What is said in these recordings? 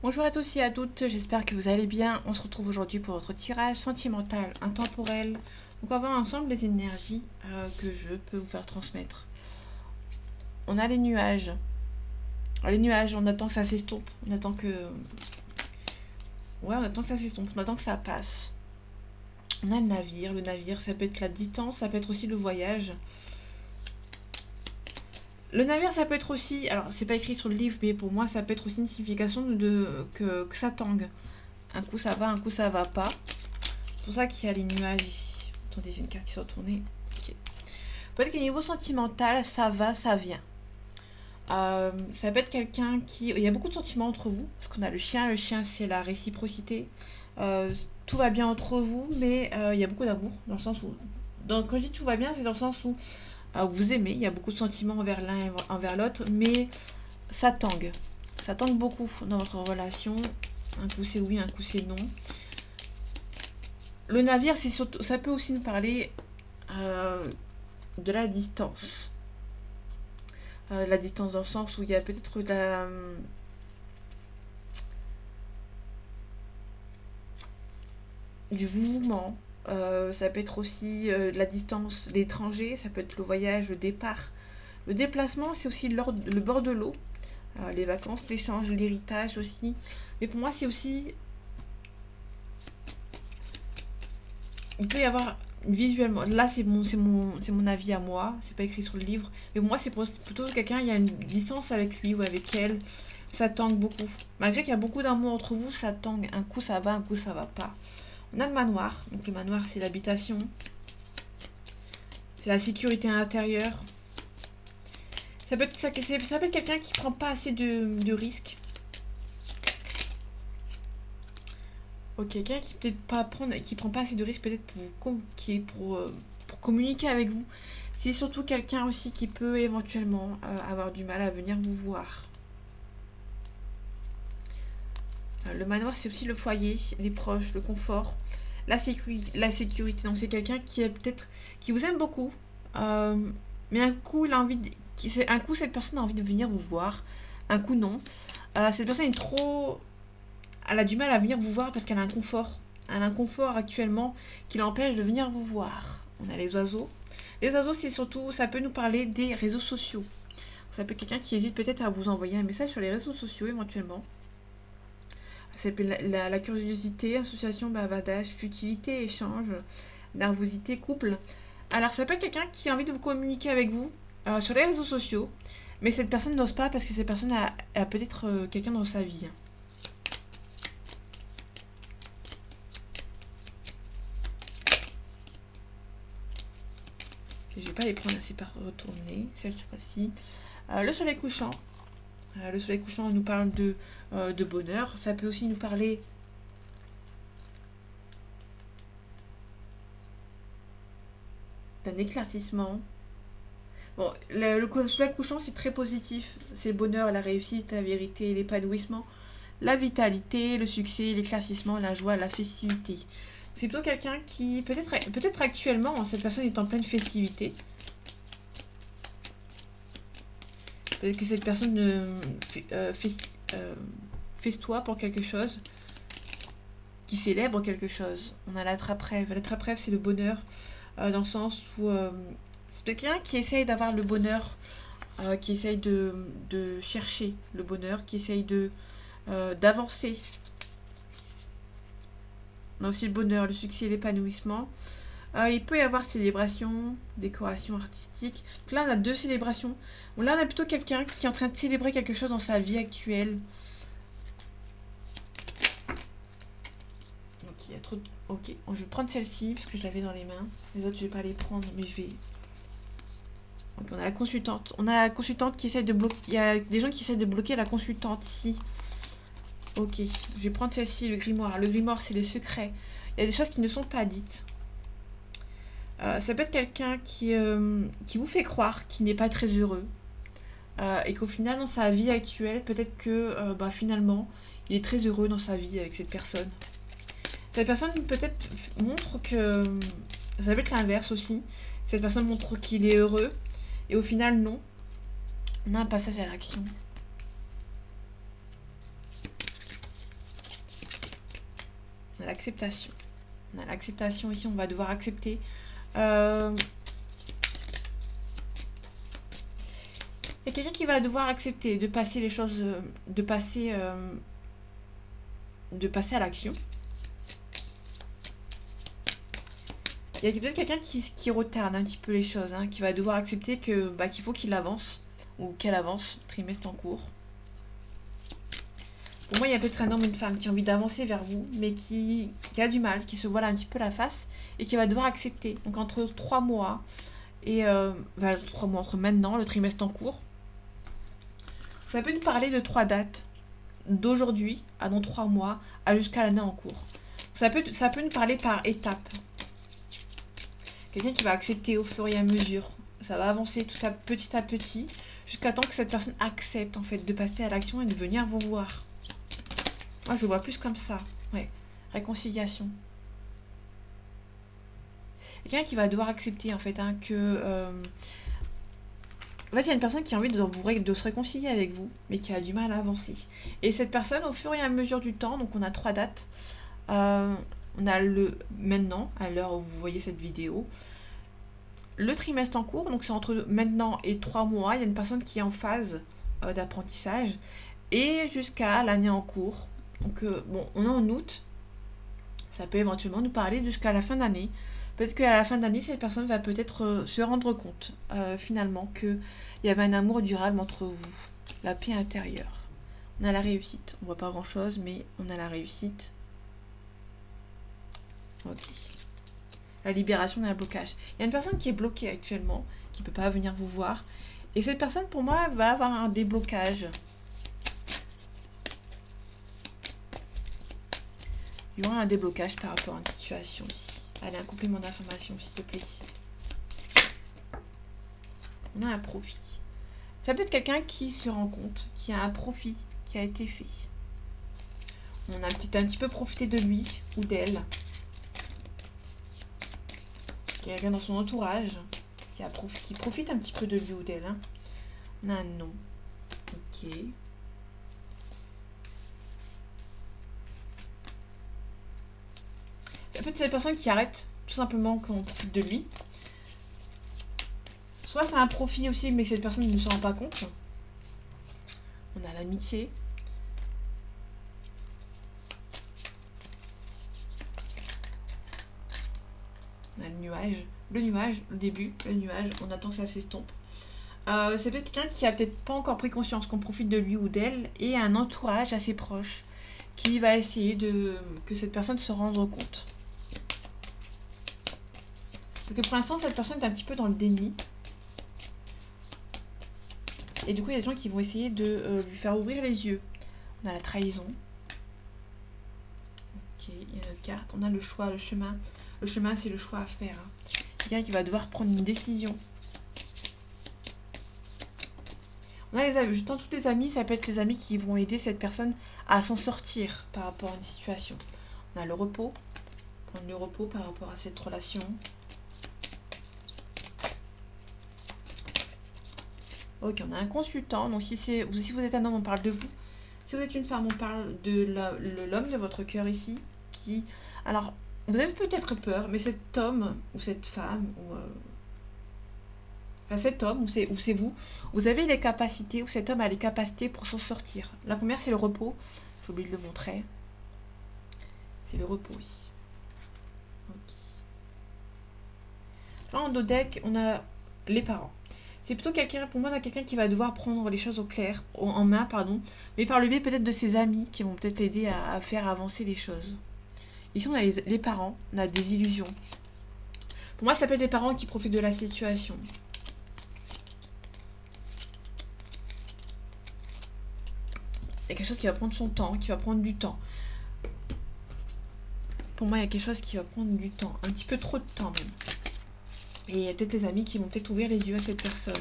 Bonjour à tous et à toutes, j'espère que vous allez bien. On se retrouve aujourd'hui pour votre tirage sentimental intemporel. Donc on va voir ensemble les énergies que je peux vous faire transmettre. On a les nuages. Alors, les nuages, on attend que ça s'estompe. On attend que... Ouais, on attend que ça s'estompe. On attend que ça passe. On a le navire. Le navire, ça peut être la distance, ça peut être aussi le voyage. Le navire, ça peut être aussi... Alors, c'est pas écrit sur le livre, mais pour moi, ça peut être aussi une signification que ça tangue. Un coup ça va, un coup ça va pas. C'est pour ça qu'il y a les nuages ici. Attendez, j'ai une carte qui s'est retournée. Okay. Peut-être qu'au niveau sentimental, ça va, ça vient. Ça peut être quelqu'un qui... Il y a beaucoup de sentiments entre vous. Parce qu'on a le chien c'est la réciprocité. Tout va bien entre vous, mais il y a beaucoup d'amour. Dans le sens où... quand je dis tout va bien, c'est dans le sens où vous aimez. Il y a beaucoup de sentiments envers l'un et envers l'autre. Mais ça tangue. Ça tangue beaucoup dans votre relation. Un coup c'est oui, un coup c'est non. Le navire, c'est surtout, ça peut aussi nous parler de la distance. La distance dans le sens où il y a peut-être du mouvement. Ça peut être aussi la distance, l'étranger, ça peut être le voyage, le départ. Le déplacement, c'est aussi le bord de l'eau. Les vacances, l'échange, l'héritage aussi. Mais pour moi, c'est aussi... Il peut y avoir visuellement, là c'est mon avis à moi, c'est pas écrit sur le livre, mais pour moi c'est plutôt quelqu'un, il y a une distance avec lui ou avec elle, ça tangue beaucoup. Malgré qu'il y a beaucoup d'amour entre vous, ça tangue, un coup ça va, un coup ça va pas. On a le manoir, donc le manoir c'est l'habitation, c'est la sécurité intérieure. Ça peut être quelqu'un qui prend pas assez de risques. Ok, quelqu'un qui peut-être pas prendre, qui prend pas assez de risques peut-être pour communiquer avec vous. C'est surtout quelqu'un aussi qui peut éventuellement avoir du mal à venir vous voir. Le manoir, c'est aussi le foyer, les proches, le confort, la sécurité. Donc c'est quelqu'un qui est peut-être qui vous aime beaucoup, euh, mais un coup il a envie un coup cette personne a envie de venir vous voir, un coup non. Cette personne est trop, elle a du mal à venir vous voir parce qu'elle a un confort. Elle a un confort actuellement qui l'empêche de venir vous voir. On a les oiseaux. Les oiseaux, c'est surtout, ça peut nous parler des réseaux sociaux. Ça peut être quelqu'un qui hésite peut-être à vous envoyer un message sur les réseaux sociaux éventuellement. Ça peut être la curiosité, association, bavardage, futilité, échange, nervosité, couple. Alors ça peut être quelqu'un qui a envie de vous communiquer avec vous sur les réseaux sociaux, mais cette personne n'ose pas parce que cette personne a peut-être quelqu'un dans sa vie. Je vais pas les prendre assez par retourner, cette fois-ci. Le soleil couchant. Le soleil couchant nous parle de bonheur. Ça peut aussi nous parler d'un éclaircissement. Bon, le soleil couchant, c'est très positif. C'est le bonheur, la réussite, la vérité, l'épanouissement, la vitalité, le succès, l'éclaircissement, la joie, la festivité. C'est plutôt quelqu'un qui, peut-être actuellement, cette personne est en pleine festivité. Peut-être que cette personne festoie pour quelque chose, qui célèbre quelque chose. On a l'attrape-rêve. L'attrape-rêve, c'est le bonheur, dans le sens où c'est quelqu'un qui essaye d'avoir le bonheur, qui essaye de chercher le bonheur, qui essaye d'avancer. On a aussi le bonheur, le succès, l'épanouissement. Il peut y avoir célébration, décoration artistique. Donc là, on a deux célébrations. Bon, là, on a plutôt quelqu'un qui est en train de célébrer quelque chose dans sa vie actuelle. Ok, il y a trop de... Ok, je vais prendre celle-ci parce que je l'avais dans les mains. Les autres, je vais pas les prendre, mais je vais... Donc on a la consultante. On a la consultante qui essaie de bloquer... Il y a des gens qui essaient de bloquer la consultante ici. Ok, je vais prendre celle-ci, le grimoire. Le grimoire, c'est les secrets. Il y a des choses qui ne sont pas dites. Ça peut être quelqu'un qui vous fait croire qu'il n'est pas très heureux. Et qu'au final, dans sa vie actuelle, peut-être que finalement, il est très heureux dans sa vie avec cette personne. Cette personne peut-être montre que... Ça peut être l'inverse aussi. Cette personne montre qu'il est heureux. Et au final, non. On a un passage à l'action. On a l'acceptation. On a l'acceptation ici, on va devoir accepter. Il y a quelqu'un qui va devoir accepter de passer les choses, de passer à l'action. Il y a peut-être quelqu'un qui retarde un petit peu les choses, hein, qui va devoir accepter que qu'il faut qu'il avance, ou qu'elle avance, trimestre en cours. Pour moi, il y a peut-être un homme ou une femme qui a envie d'avancer vers vous, mais qui a du mal, qui se voile un petit peu la face, et qui va devoir accepter. Donc entre 3 mois et 3 mois, entre maintenant, le trimestre en cours, ça peut nous parler de 3 dates, d'aujourd'hui à dans 3 mois, à jusqu'à l'année en cours. Ça peut nous parler par étapes. Quelqu'un qui va accepter au fur et à mesure. Ça va avancer petit à petit, jusqu'à temps que cette personne accepte en fait de passer à l'action et de venir vous voir. Moi, je le vois plus comme ça. Ouais. Réconciliation. Quelqu'un qui va devoir accepter en fait que... En fait, il y a une personne qui a envie de se réconcilier avec vous, mais qui a du mal à avancer. Et cette personne, au fur et à mesure du temps, donc on a 3 dates. On a le maintenant, à l'heure où vous voyez cette vidéo. Le trimestre en cours, donc c'est entre maintenant et 3 mois. Il y a une personne qui est en phase d'apprentissage. Et jusqu'à l'année en cours. Donc, bon, on est en août. Ça peut éventuellement nous parler jusqu'à la fin d'année. Peut-être qu'à la fin d'année, cette personne va peut-être se rendre compte, finalement, qu'il y avait un amour durable entre vous. La paix intérieure. On a la réussite. On voit pas grand-chose, mais on a la réussite. Ok. La libération d'un blocage. Il y a une personne qui est bloquée actuellement, qui ne peut pas venir vous voir. Et cette personne, pour moi, va avoir un déblocage. Il y aura un déblocage par rapport à une situation ici. Allez, un complément d'information, s'il te plaît. On a un profit. Ça peut être quelqu'un qui se rend compte qu'il y a un profit qui a été fait. On a un petit peu profité de lui ou d'elle. Quelqu'un dans son entourage qui profite un petit peu de lui ou d'elle. Hein. On a un nom. Ok. Ça peut être cette personne qui arrête tout simplement qu'on profite de lui. Soit c'est un profit aussi, mais cette personne ne se rend pas compte. On a l'amitié. On a le nuage. Le nuage, le début, le nuage. On attend que ça s'estompe. C'est peut-être quelqu'un qui a peut-être pas encore pris conscience qu'on profite de lui ou d'elle et un entourage assez proche qui va essayer que cette personne se rende compte. Donc pour l'instant, cette personne est un petit peu dans le déni. Et du coup, il y a des gens qui vont essayer de lui faire ouvrir les yeux. On a la trahison. Ok, il y a notre carte. On a le choix, le chemin. Le chemin, c'est le choix à faire. Hein. Quelqu'un qui va devoir prendre une décision. On a les amis. Justement, tous les amis, ça peut être les amis qui vont aider cette personne à s'en sortir par rapport à une situation. On a le repos. Prendre le repos par rapport à cette relation. Ok, on a un consultant. Donc si vous êtes un homme, on parle de vous. Si vous êtes une femme, on parle de l'homme de votre cœur ici. Qui, alors, vous avez peut-être peur, mais cet homme ou cette femme, enfin cet homme ou c'est vous, vous avez les capacités, ou cet homme a les capacités pour s'en sortir. La première, c'est le repos. J'ai oublié de le montrer. C'est le repos ici. Ok. Là, en dos deck, on a les parents. C'est plutôt quelqu'un, pour moi, on a quelqu'un qui va devoir prendre les choses au clair, en main, pardon, mais par le biais peut-être de ses amis qui vont peut-être l'aider à faire avancer les choses. Ici, on a les parents, on a des illusions. Pour moi, ça peut être les parents qui profitent de la situation. Il y a quelque chose qui va prendre son temps, qui va prendre du temps. Pour moi, il y a quelque chose qui va prendre du temps, un petit peu trop de temps même. Et il y a peut-être les amis qui vont peut-être ouvrir les yeux à cette personne.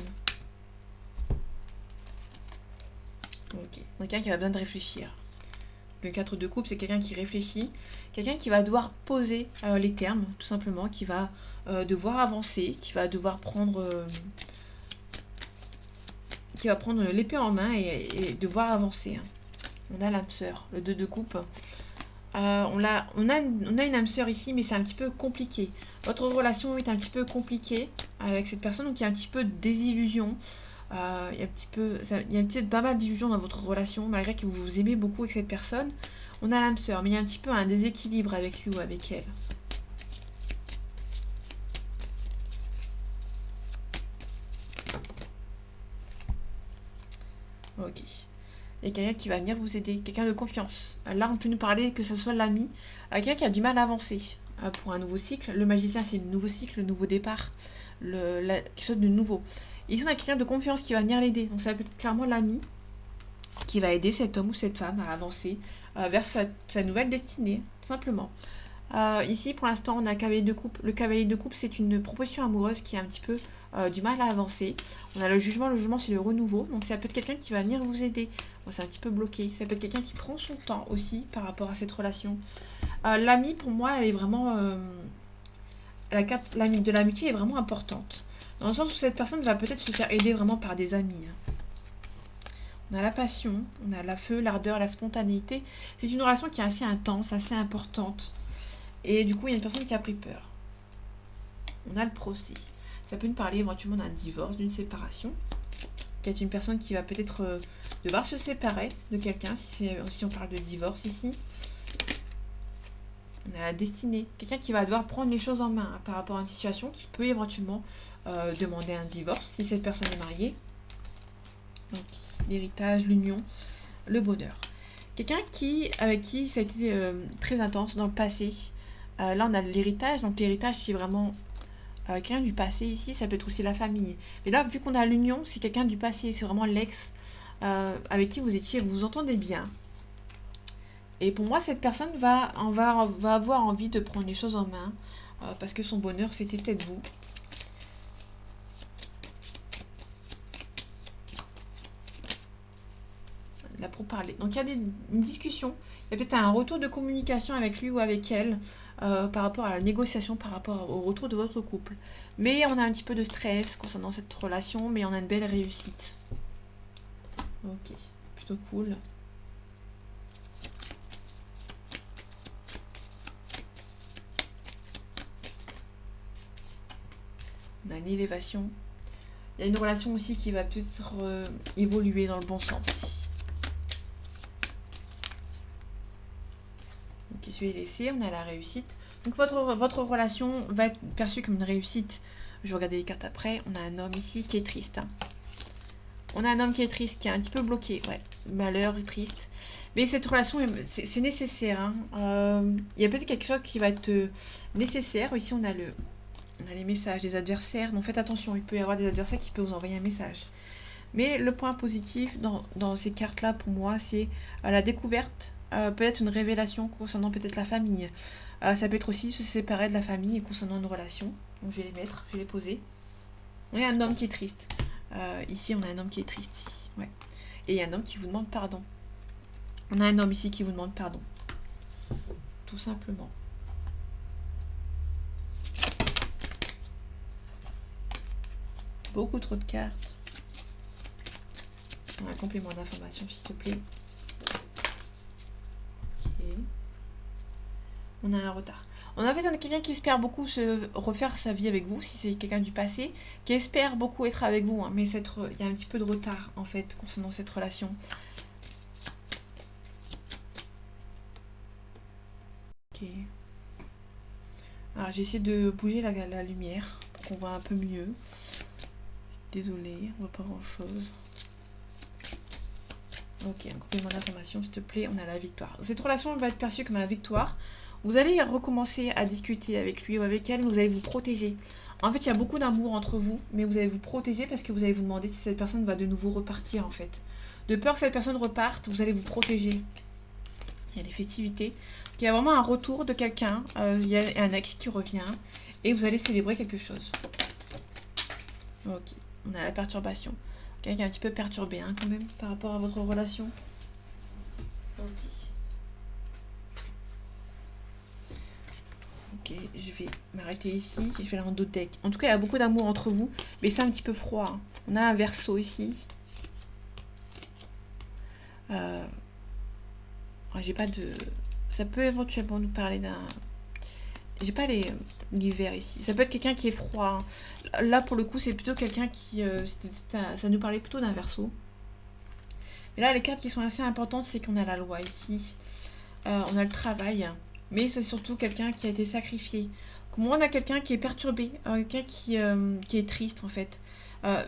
Ok. Quelqu'un qui a besoin de réfléchir. Le 4 de coupe, c'est quelqu'un qui réfléchit. Quelqu'un qui va devoir poser les termes, tout simplement. Qui va devoir avancer. Qui va devoir prendre... qui va prendre l'épée en main et devoir avancer. On a l'âme sœur, le 2 de coupe. On a une âme sœur ici, mais c'est un petit peu compliqué. Votre relation est un petit peu compliquée avec cette personne, donc il y a un petit peu de désillusion. Il y a peut-être pas mal d'illusions dans votre relation, malgré que vous vous aimez beaucoup avec cette personne. On a l'âme sœur, mais il y a un petit peu un déséquilibre avec lui ou avec elle. Ok. Il y a quelqu'un qui va venir vous aider, quelqu'un de confiance. Là, on peut nous parler que ce soit l'ami, quelqu'un qui a du mal à avancer pour un nouveau cycle. Le magicien, c'est le nouveau cycle, le nouveau départ, quelque chose de nouveau. Ici, on a quelqu'un de confiance qui va venir l'aider. Donc, ça peut être clairement l'ami qui va aider cet homme ou cette femme à avancer vers sa nouvelle destinée, tout simplement. Ici, pour l'instant, on a le cavalier de coupe. Le cavalier de coupe, c'est une proposition amoureuse qui a un petit peu du mal à avancer. On a le jugement c'est le renouveau. Donc, ça peut être quelqu'un qui va venir vous aider. Bon, c'est un petit peu bloqué. Ça peut être quelqu'un qui prend son temps aussi par rapport à cette relation. L'ami, pour moi, elle est vraiment... la carte de l'amitié est vraiment importante. Dans le sens où cette personne va peut-être se faire aider vraiment par des amis. On a la passion, on a la feu, l'ardeur, la spontanéité. C'est une relation qui est assez intense, assez importante. Et du coup, il y a une personne qui a pris peur. On a le procès. Ça peut nous parler éventuellement d'un divorce, d'une séparation. Qui est une personne qui va peut-être devoir se séparer de quelqu'un, si on parle de divorce ici. On a la destinée. Quelqu'un qui va devoir prendre les choses en main par rapport à une situation qui peut éventuellement demander un divorce si cette personne est mariée. Donc, l'héritage, l'union, le bonheur. Quelqu'un avec qui ça a été très intense dans le passé. Là, on a l'héritage. Donc, l'héritage, c'est vraiment quelqu'un du passé ici. Ça peut être aussi la famille. Mais là, vu qu'on a l'union, c'est quelqu'un du passé. C'est vraiment l'ex avec qui vous vous entendez bien. Et pour moi, cette personne va avoir envie de prendre les choses en main. Parce que son bonheur, c'était peut-être vous. Là pour parler. Donc il y a une discussion, il y a peut-être un retour de communication avec lui ou avec elle par rapport à la négociation, par rapport au retour de votre couple. Mais on a un petit peu de stress concernant cette relation, mais on a une belle réussite. Ok, plutôt cool. On a une élévation. Il y a une relation aussi qui va peut-être évoluer dans le bon sens ici. Je vais laisser, on a la réussite. Donc votre relation va être perçue comme une réussite. Je vais regarder les cartes après. On a un homme ici qui est triste. On a un homme qui est triste, qui est un petit peu bloqué. Ouais, malheur, triste. Mais cette relation, c'est nécessaire. Il y a peut-être quelque chose qui va être nécessaire. Ici, on a les messages des adversaires. Donc faites attention, il peut y avoir des adversaires qui peuvent vous envoyer un message. Mais le point positif dans ces cartes-là, pour moi, c'est la découverte. Peut-être une révélation concernant peut-être la famille. Ça peut être aussi se séparer de la famille et concernant une relation. Donc je vais les mettre, je vais les poser. On a un homme qui est triste. Ici, on a un homme qui est triste. Ici. Ouais. Et il y a un homme qui vous demande pardon. On a un homme ici qui vous demande pardon. Tout simplement. Beaucoup trop de cartes. Un complément d'information, s'il te plaît. On a un retard. On a quelqu'un qui espère beaucoup refaire sa vie avec vous, si c'est quelqu'un du passé, qui espère beaucoup être avec vous, hein, mais il y a un petit peu de retard, en fait, concernant cette relation. Ok. Alors, j'essaie de bouger la lumière, pour qu'on voit un peu mieux. Désolée, on voit pas grand-chose. Ok, un complément d'information, s'il te plaît, on a la victoire. Cette relation va être perçue comme la victoire. Vous allez recommencer à discuter avec lui ou avec elle, mais vous allez vous protéger. En fait, il y a beaucoup d'amour entre vous, mais vous allez vous protéger parce que vous allez vous demander si cette personne va de nouveau repartir, en fait. De peur que cette personne reparte, vous allez vous protéger. Il y a les festivités. Il y a vraiment un retour de quelqu'un. Il y a un ex qui revient. Et vous allez célébrer quelque chose. Ok, on a la perturbation. Quelqu'un qui est un petit peu perturbé, hein, quand même, par rapport à votre relation. Ok. Ok, je vais m'arrêter ici. Je vais aller en d'autres decks. En tout cas, il y a beaucoup d'amour entre vous, mais c'est un petit peu froid. Hein. On a un verso ici. J'ai pas de... ça peut éventuellement nous parler d'un... J'ai pas les verts ici. Ça peut être quelqu'un qui est froid, hein. Là, pour le coup, c'est plutôt quelqu'un qui... ça nous parlait plutôt d'un Verseau. Mais là, les cartes qui sont assez importantes, c'est qu'on a la loi ici. On a le travail. Mais c'est surtout quelqu'un qui a été sacrifié. Comme on a quelqu'un qui est perturbé. Quelqu'un qui est triste, en fait.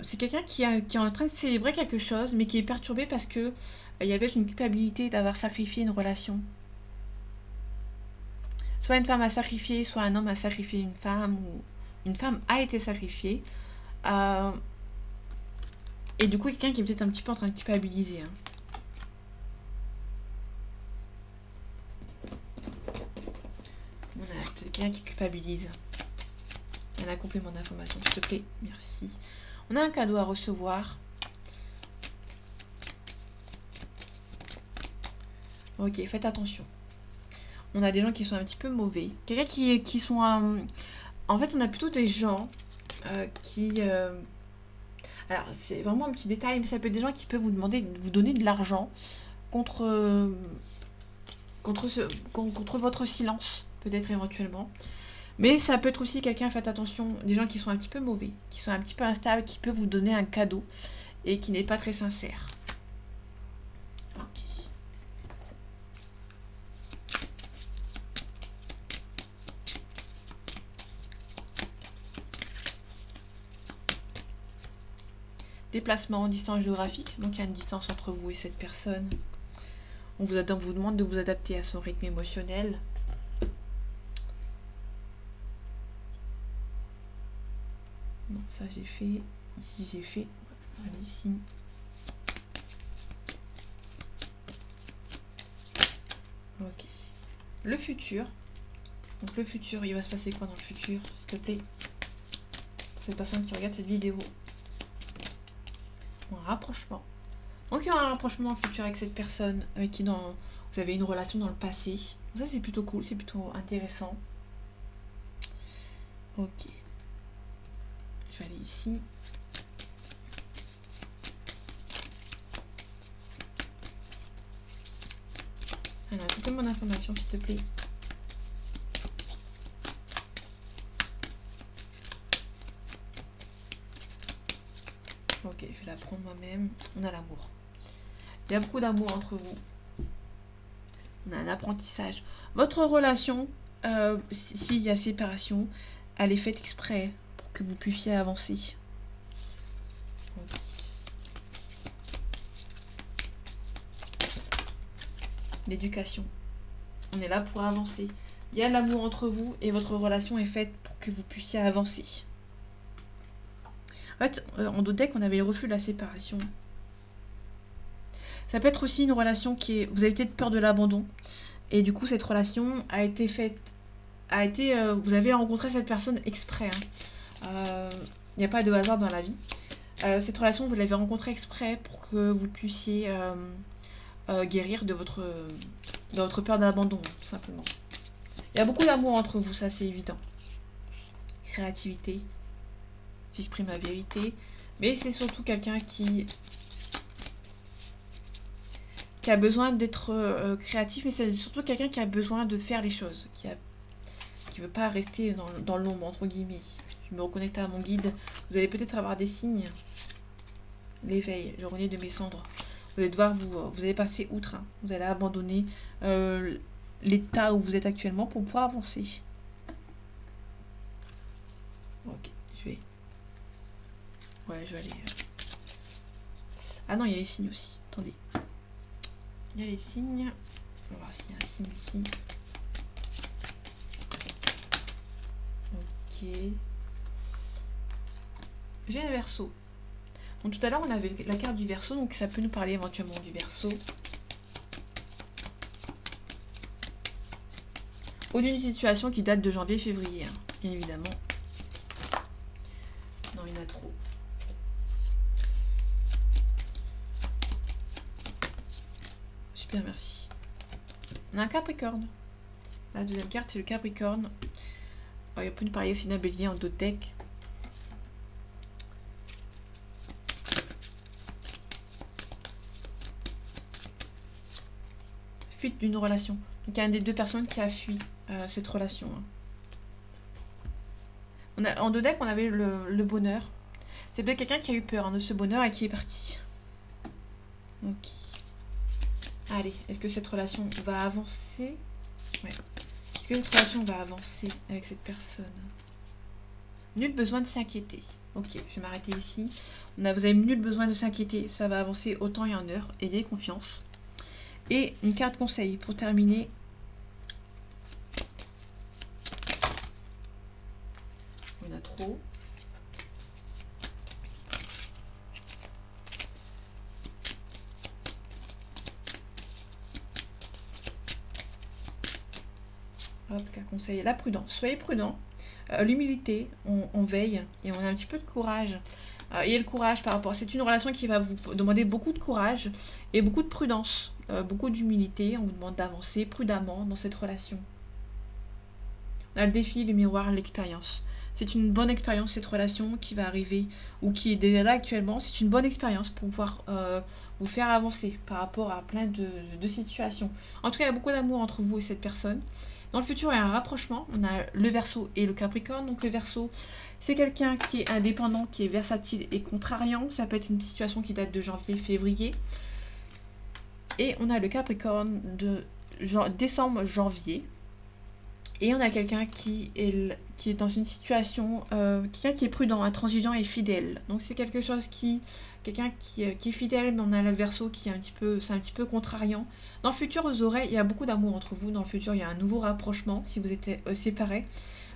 C'est quelqu'un qui est en train de célébrer quelque chose, mais qui est perturbé parce que il y avait une culpabilité d'avoir sacrifié une relation. Soit une femme a sacrifié, soit un homme a sacrifié une femme, ou une femme a été sacrifiée. Euh, et du coup, quelqu'un qui est peut-être un petit peu en train de culpabiliser, hein. On a peut-être quelqu'un qui culpabilise. On a un complément d'information, s'il te plaît. Merci. On a un cadeau à recevoir. Ok, faites attention. On a des gens qui sont un petit peu mauvais. Quelqu'un qui sont... En fait, on a plutôt des gens qui... Alors, c'est vraiment un petit détail, mais ça peut être des gens qui peuvent vous demander, vous donner de l'argent contre, contre votre silence, peut-être éventuellement. Mais ça peut être aussi quelqu'un, faites attention, des gens qui sont un petit peu mauvais, qui sont un petit peu instables, qui peuvent vous donner un cadeau et qui n'est pas très sincère. Ok. Déplacement en distance géographique, donc il y a une distance entre vous et cette personne. On vous demande de vous adapter à son rythme émotionnel. Non, ça j'ai fait. Ici j'ai fait. Allez, ici. Ok. Le futur. Donc le futur, il va se passer quoi dans le futur, s'il te plaît? Cette personne qui regarde cette vidéo. Un rapprochement. Donc il y aura un rapprochement futur avec cette personne avec qui vous avez une relation dans le passé. Ça c'est plutôt cool, c'est plutôt intéressant. Ok. Je vais aller ici. Alors, complément d'information s'il te plaît. Ok, je vais la prendre moi-même. On a l'amour. Il y a beaucoup d'amour entre vous. On a un apprentissage. Votre relation, s'il y a séparation, elle est faite exprès pour que vous puissiez avancer. Ok. L'éducation. On est là pour avancer. Il y a l'amour entre vous et votre relation est faite pour que vous puissiez avancer. En fait, en d'autres decks, on avait le refus de la séparation. Ça peut être aussi une relation qui est... Vous avez peut-être peur de l'abandon. Et du coup, cette relation a été faite... vous avez rencontré cette personne exprès, hein. Il n'y a pas de hasard dans la vie. Cette relation, vous l'avez rencontrée exprès pour que vous puissiez guérir de votre peur d'abandon, tout simplement. Il y a beaucoup d'amour entre vous, ça c'est évident. Créativité. J'exprime ma vérité. Mais c'est surtout quelqu'un qui a besoin d'être créatif, mais c'est surtout quelqu'un qui a besoin de faire les choses, qui veut pas rester dans l'ombre, entre guillemets. Je me reconnecte à mon guide. Vous allez peut-être avoir des signes. L'éveil, je renais de mes cendres. Vous allez devoir vous allez passer outre, hein. Vous allez abandonner l'état où vous êtes actuellement pour pouvoir avancer. Ok, je vais... Ouais, je vais aller... Ah non, il y a les signes aussi. Attendez. Il y a les signes. On va voir s'il y a un signe ici. Ok. J'ai un Verseau. Donc tout à l'heure on avait la carte du Verseau, donc ça peut nous parler éventuellement du Verseau. Ou d'une situation qui date de janvier-février, hein, bien évidemment. Non, il y en a trop. Super, merci. On a un Capricorne. La deuxième carte, c'est le Capricorne. Alors, il peut nous parler aussi d'un Bélier en d'autres decks. fuite d'une relation. Donc il y a une des deux personnes qui a fui cette relation. En deux decks, on avait le bonheur. C'est peut-être quelqu'un qui a eu peur de ce bonheur et qui est parti. Ok. Allez, est-ce que cette relation va avancer? Ouais. Est-ce que cette relation va avancer avec cette personne? Nul besoin de s'inquiéter. Ok, je vais m'arrêter ici. Vous avez nul besoin de s'inquiéter. Ça va avancer au temps et en heure. Ayez confiance. Et une carte conseil pour terminer. Il y en a trop. Hop, carte conseil. La prudence. Soyez prudent. L'humilité, on veille et on a un petit peu de courage. Ayez le courage par rapport. C'est une relation qui va vous demander beaucoup de courage et beaucoup de prudence, beaucoup d'humilité. On vous demande d'avancer prudemment dans cette relation. On a le défi, le miroir, l'expérience. C'est une bonne expérience cette relation qui va arriver ou qui est déjà là actuellement. C'est une bonne expérience pour pouvoir vous faire avancer par rapport à plein de situations. En tout cas, il y a beaucoup d'amour entre vous et cette personne. Dans le futur, il y a un rapprochement. On a le Verseau et le Capricorne. Donc le Verseau, c'est quelqu'un qui est indépendant, qui est versatile et contrariant. Ça peut être une situation qui date de janvier, février. Et on a le Capricorne de décembre, janvier. Et on a quelqu'un qui est dans une situation, quelqu'un qui est prudent, intransigeant et fidèle. Donc c'est quelqu'un qui est fidèle, mais on a le Verseau qui est c'est un petit peu contrariant. Dans le futur, il y a beaucoup d'amour entre vous. Dans le futur, il y a un nouveau rapprochement si vous êtes séparés.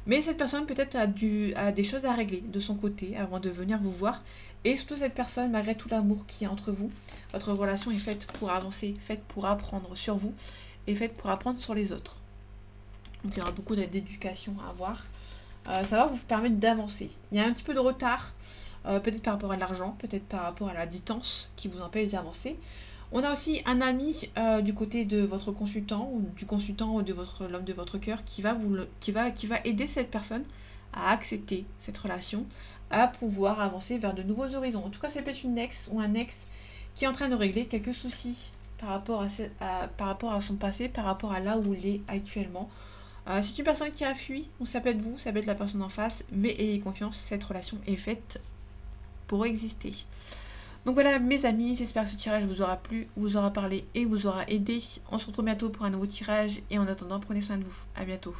Mais cette personne peut-être a des choses à régler de son côté avant de venir vous voir. Et surtout cette personne, malgré tout l'amour qui est entre vous, votre relation est faite pour avancer, faite pour apprendre sur vous et faite pour apprendre sur les autres. Donc il y aura beaucoup d'éducation à avoir. Ça va vous permettre d'avancer. Il y a un petit peu de retard, peut-être par rapport à l'argent, peut-être par rapport à la distance qui vous empêche d'avancer. On a aussi un ami du côté de votre consultant ou du consultant ou de l'homme de votre cœur qui va aider cette personne à accepter cette relation, à pouvoir avancer vers de nouveaux horizons. En tout cas, c'est peut-être une ex ou un ex qui est en train de régler quelques soucis par rapport à son passé, par rapport à là où il est actuellement. C'est une personne qui a fui, donc ça peut être vous, ça peut être la personne en face, mais ayez confiance, cette relation est faite pour exister. Donc voilà mes amis, j'espère que ce tirage vous aura plu, vous aura parlé et vous aura aidé. On se retrouve bientôt pour un nouveau tirage et en attendant prenez soin de vous. À bientôt.